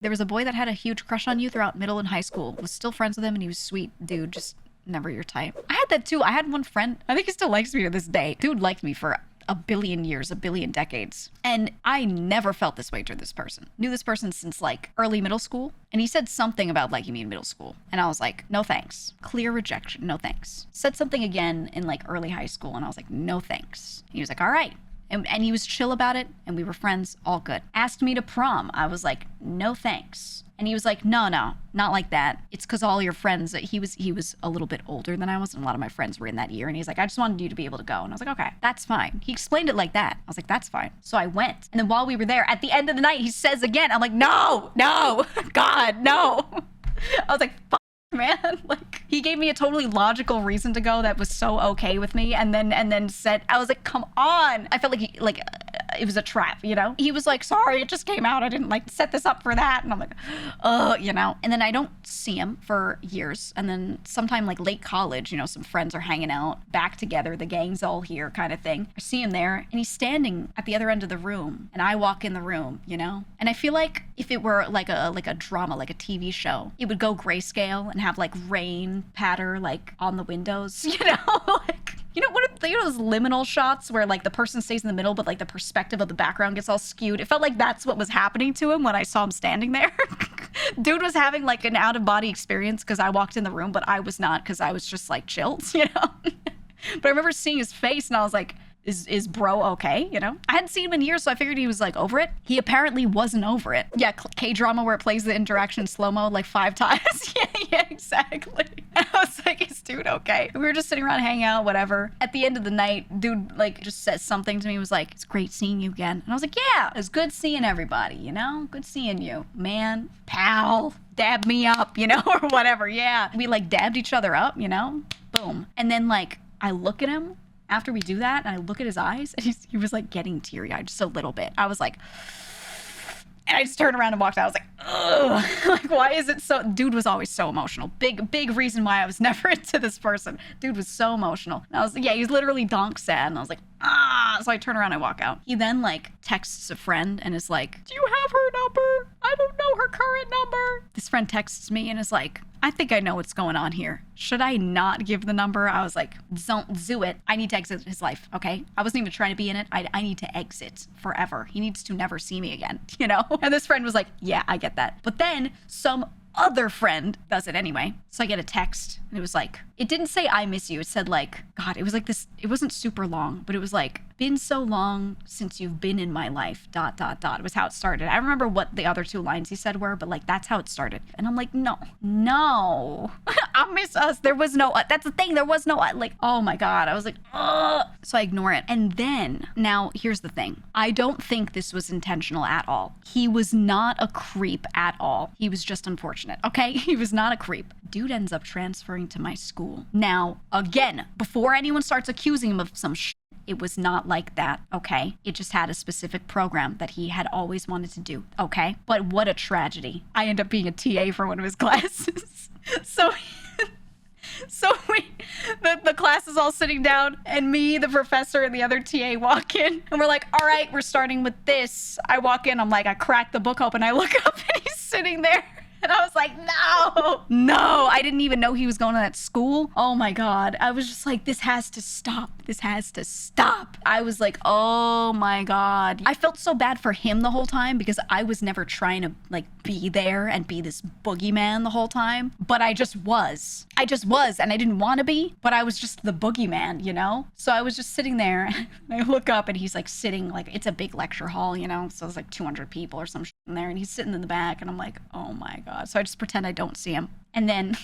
There was a boy that had a huge crush on you throughout middle and high school. Was still friends with him and he was sweet. Dude, just never your type. I had that too. I had one friend. I think he still likes me to this day. Dude liked me for a billion years, a billion decades. And I never felt this way to this person. Knew this person since like early middle school. And he said something about liking me in middle school. And I was like, no thanks. Clear rejection. No thanks. Said something again in like early high school. And I was like, no thanks. And he was like, all right. And he was chill about it. And we were friends. All good. Asked me to prom. I was like, no thanks. And he was like, no, not like that. It's because all your friends, he was a little bit older than I was, and a lot of my friends were in that year. And he's like, I just wanted you to be able to go. And I was like, okay, that's fine. He explained it like that. I was like, that's fine. So I went. And then while we were there, at the end of the night, he says again, I'm like, no, God, no. I was like, fuck, man. Like, he gave me a totally logical reason to go that was so okay with me. And then said, I was like, come on. I felt like it was a trap, you know? He was like, sorry, it just came out. I didn't like set this up for that. And I'm like, you know? And then I don't see him for years. And then sometime like late college, you know, some friends are hanging out back together. The gang's all here kind of thing. I see him there and he's standing at the other end of the room. And I walk in the room, you know? And I feel like if it were like a drama, like a TV show, it would go grayscale and have like rain patter like on the windows, you know? Like, you know those liminal shots where like the person stays in the middle, but like the perspective of the background gets all skewed? It felt like that's what was happening to him when I saw him standing there. Dude was having like an out of body experience because I walked in the room, but I was not, because I was just like chilled, you know? But I remember seeing his face and I was like, is bro okay? You know? I hadn't seen him in years, so I figured he was like over it. He apparently wasn't over it. Yeah, K-drama where it plays the interaction in slow-mo like 5 times. Yeah, exactly. And I was like, is dude okay? We were just sitting around hanging out, whatever. At the end of the night, dude like just says something to me. He was like, it's great seeing you again. And I was like, yeah, it's good seeing everybody, you know? Good seeing you, man, pal, dab me up, you know, or whatever. Yeah, we like dabbed each other up, you know? Boom. And then like I look at him after we do that, and I look at his eyes, and he was like getting teary-eyed just a little bit. I was like, and I just turned around and walked out. I was like, ugh, like, why is it so? Dude was always so emotional. Big reason why I was never into this person. Dude was so emotional. And I was like, yeah, he was literally donk sad. And I was like, ah. So I turn around and I walk out. He then like texts a friend and is like, do you have her number? I don't know her current number. This friend texts me and is like, I think I know what's going on here. Should I not give the number? I was like, don't do it. I need to exit his life, okay? I wasn't even trying to be in it. I need to exit forever. He needs to never see me again, you know? And this friend was like, yeah, I get that. But then some other friend does it anyway. So I get a text and it was like, it didn't say I miss you. It said like, God, it was like this, it wasn't super long, but it was like, been so long since you've been in my life, ... It was how it started. I remember what the other 2 lines he said were, but like, that's how it started. And I'm like, no, I miss us. There was no, that's the thing. There was no, like, oh my God. I was like, ugh. So I ignore it. And then, now here's the thing. I don't think this was intentional at all. He was not a creep at all. He was just unfortunate, okay? He was not a creep. Dude ends up transferring to my school. Now, again, before anyone starts accusing him of some shit, it was not like that, okay? It just had a specific program that he had always wanted to do, okay? But what a tragedy. I end up being a TA for one of his classes. So the class is all sitting down, and me, the professor, and the other TA walk in, and we're like, all right, we're starting with this. I walk in, I'm like, I crack the book open, I look up, and he's sitting there. And I was like, no, I didn't even know he was going to that school. Oh my God. I was just like, this has to stop. This has to stop. I was like, oh my God. I felt so bad for him the whole time because I was never trying to like be there and be this boogeyman the whole time. But I just was. And I didn't want to be, but I was just the boogeyman, you know? So I was just sitting there and I look up and he's like sitting, like, it's a big lecture hall, you know? So it's like 200 people or some shit in there, and he's sitting in the back, and I'm like, oh my God. So I just pretend I don't see him. And then,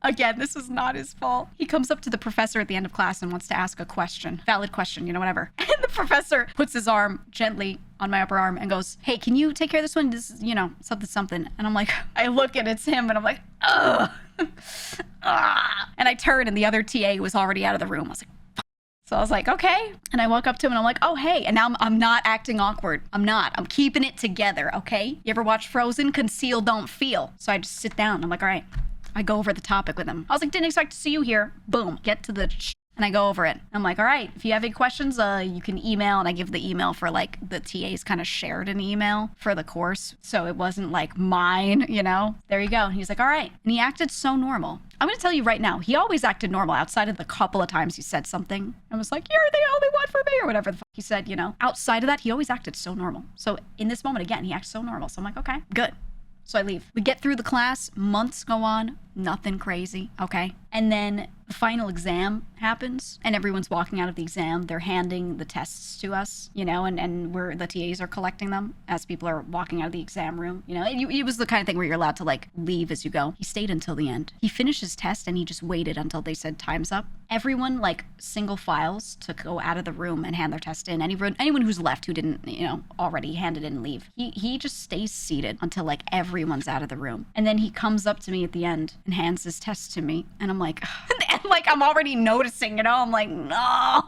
again, this was not his fault. He comes up to the professor at the end of class and wants to ask a question. Valid question, you know, whatever. And the professor puts his arm gently on my upper arm and goes, hey, can you take care of this one? This is, you know, something. And I'm like, I look and it's him, and I'm like, ugh. And I turn, and the other TA was already out of the room. I was like, fuck. So I was like, okay. And I walk up to him and I'm like, oh, hey. And now I'm not acting awkward. I'm keeping it together, okay? You ever watch Frozen? Conceal, don't feel. So I just sit down. I'm like, all right. I go over the topic with him. I was like, didn't expect to see you here. Boom. Get to the and I go over it. I'm like, all right, if you have any questions, you can email. And I give the email for like the TAs kind of shared an email for the course. So it wasn't like mine, you know? There you go. And he's like, all right. And he acted so normal. I'm going to tell you right now, he always acted normal outside of the couple of times he said something. I was like, you're the only one for me, or whatever the fuck he said, you know? Outside of that, he always acted so normal. So in this moment, again, he acts so normal. So I'm like, okay, good. So I leave. We get through the class, months go on, nothing crazy, okay? And then the final exam happens and everyone's walking out of the exam. They're handing the tests to us, you know, and we're, the TAs are collecting them as people are walking out of the exam room. You know, it was the kind of thing where you're allowed to like leave as you go. He stayed until the end. He finished his test and he just waited until they said time's up. Everyone like single files to go out of the room and hand their test in. Anyone who's left who didn't, you know, already hand it in and leave. He just stays seated until like everyone's out of the room. And then he comes up to me at the end and hands his test to me. And I'm like, and like I'm already noticing, you know, I'm like, no.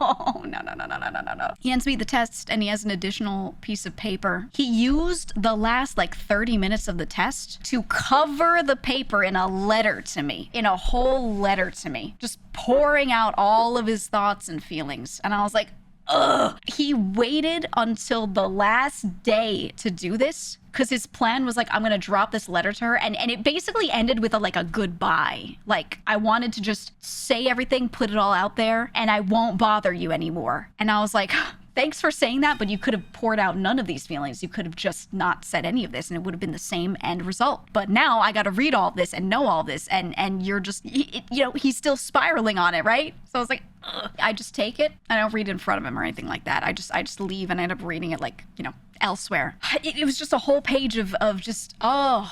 He hands me the test and he has an additional piece of paper. He used the last like 30 minutes of the test to cover the paper in a letter to me, in a whole letter to me, just pouring out all of his thoughts and feelings. And I was like, ugh. He waited until the last day to do this because his plan was like, I'm gonna drop this letter to her, and it basically ended with a goodbye. Like, I wanted to just say everything, put it all out there, and I won't bother you anymore. And I was like, thanks for saying that, but you could have poured out none of these feelings. You could have just not said any of this and it would have been the same end result. But now I got to read all this and know all this, and you're just, you know, he's still spiraling on it, right? So I was like, ugh. I just take it. I don't read it in front of him or anything like that. I just leave and I end up reading it like, you know, elsewhere. It was just a whole page of just, oh.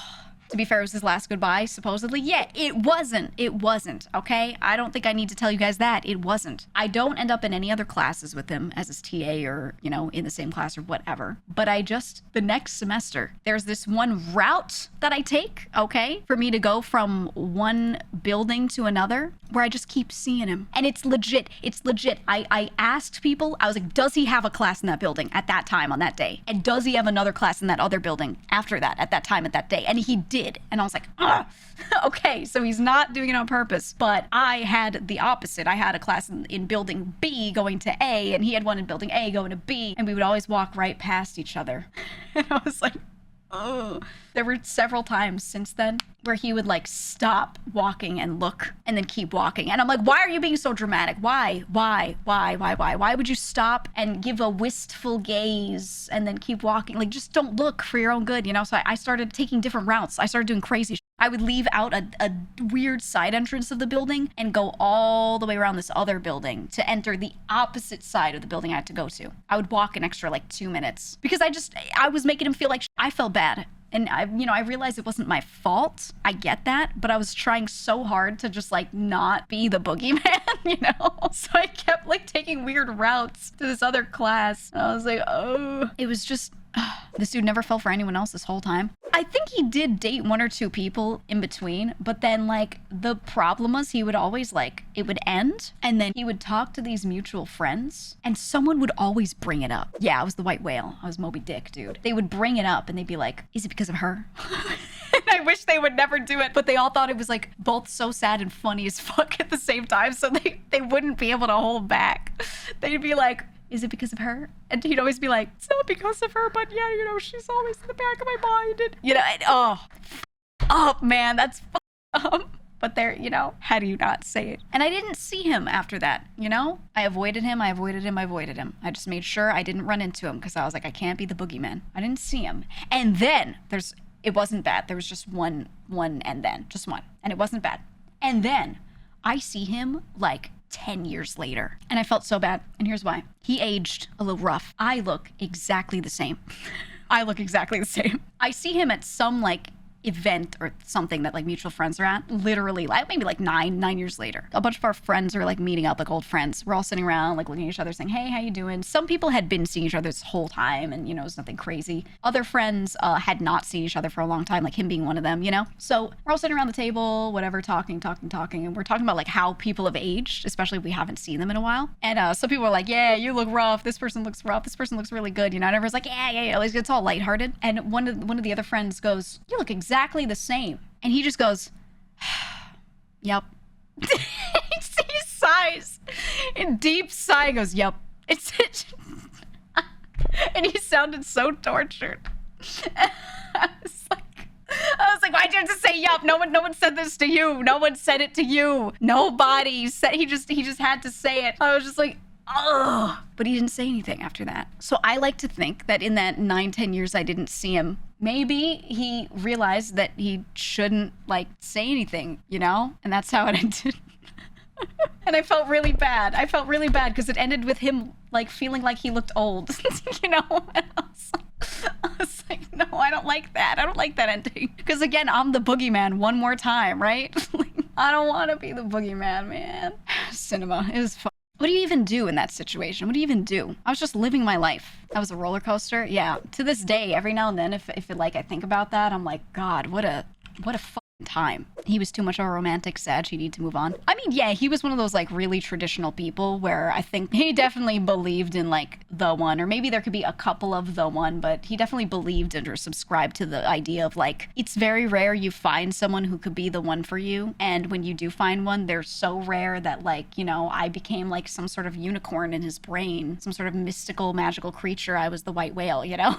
To be fair, it was his last goodbye, supposedly. Yeah, it wasn't. It wasn't, okay? I don't think I need to tell you guys that. It wasn't. I don't end up in any other classes with him as his TA or, you know, in the same class or whatever. But the next semester, there's this one route that I take, okay? For me to go from one building to another where I just keep seeing him. And it's legit. It's legit. I asked people, I was like, does he have a class in that building at that time on that day? And does he have another class in that other building after that, at that time, at that day? And he did. And I was like, okay, so he's not doing it on purpose. But I had the opposite. I had a class in building B going to A, and he had one in building A going to B, and we would always walk right past each other. And I was like, oh. There were several times since then where he would like stop walking and look and then keep walking. And I'm like, why are you being so dramatic? Why would you stop and give a wistful gaze and then keep walking? Like, just don't look for your own good, you know? So I started taking different routes. I started doing crazy shit. I would leave out a weird side entrance of the building and go all the way around this other building to enter the opposite side of the building I had to go to. I would walk an extra like 2 minutes because I was making him feel like I felt bad. And I realized it wasn't my fault. I get that, but I was trying so hard to just like not be the boogeyman, you know? So I kept like taking weird routes to this other class. And I was like, oh, it was just, this dude never fell for anyone else this whole time. I think he did date one or two people in between, but then like the problem was he would always like, it would end and then he would talk to these mutual friends and someone would always bring it up. Yeah, I was the white whale. I was Moby Dick, dude. They would bring it up and they'd be like, is it because of her? And I wish they would never do it, but they all thought it was like both so sad and funny as fuck at the same time. So they wouldn't be able to hold back. They'd be like, is it because of her? And he'd always be like, it's not because of her, but yeah, you know, she's always in the back of my mind. And, you know, oh man, that's up. But there, you know, how do you not say it? And I didn't see him after that, you know? I avoided him. I just made sure I didn't run into him because I was like, I can't be the boogeyman. I didn't see him. And then it wasn't bad. There was just one and then, just one. And it wasn't bad. And then I see him like 10 years later. And I felt so bad. And here's why. He aged a little rough. I look exactly the same. I see him at some like event or something that like mutual friends are at, literally like maybe like nine years later. A bunch of our friends are like meeting up, like old friends. We're all sitting around like looking at each other saying, hey, how you doing? Some people had been seeing each other this whole time and, you know, it was nothing crazy. Other friends had not seen each other for a long time, like him being one of them, you know? So we're all sitting around the table, whatever, talking. And we're talking about like how people have aged, especially if we haven't seen them in a while. And some people are like, yeah, you look rough. This person looks rough. This person looks really good. You know, and everyone's like, yeah. Like, it's all lighthearted. And one of the other friends goes, you look exactly the same. And he just goes, yep. He's sighs. In deep sigh, he goes, "Yep, it's it." And he sounded so tortured. I was like, why'd you have to say yup? No one said this to you. No one said it to you. Nobody said. He just had to say it. I was just like, ugh. But he didn't say anything after that. So I like to think that in that 9-10 years I didn't see him, maybe he realized that he shouldn't like say anything, you know? And that's how it ended. And I felt really bad. I felt really bad because it ended with him like feeling like he looked old, you know? And I was like, no, I don't like that. I don't like that ending. Because again, I'm the boogeyman one more time, right? I don't want to be the boogeyman, man. Cinema. It was fun. What do you even do in that situation? What do you even do? I was just living my life. That was a roller coaster. Yeah. To this day, every now and then, if like I think about that, I'm like, God, what a fucking time. He was too much of a romantic sag. He needed to move on. I mean, yeah, he was one of those like really traditional people where I think he definitely believed in like the one, or maybe there could be a couple of the one, but he definitely believed in or subscribed to the idea of like, it's very rare you find someone who could be the one for you. And when you do find one, they're so rare that like, you know, I became like some sort of unicorn in his brain, some sort of mystical, magical creature. I was the white whale, you know?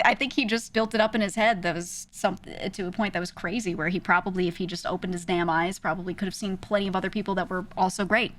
I think he just built it up in his head that was something to a point that was crazy, where he probably, if he just opened his damn eyes, probably could have seen plenty of other people that were also great.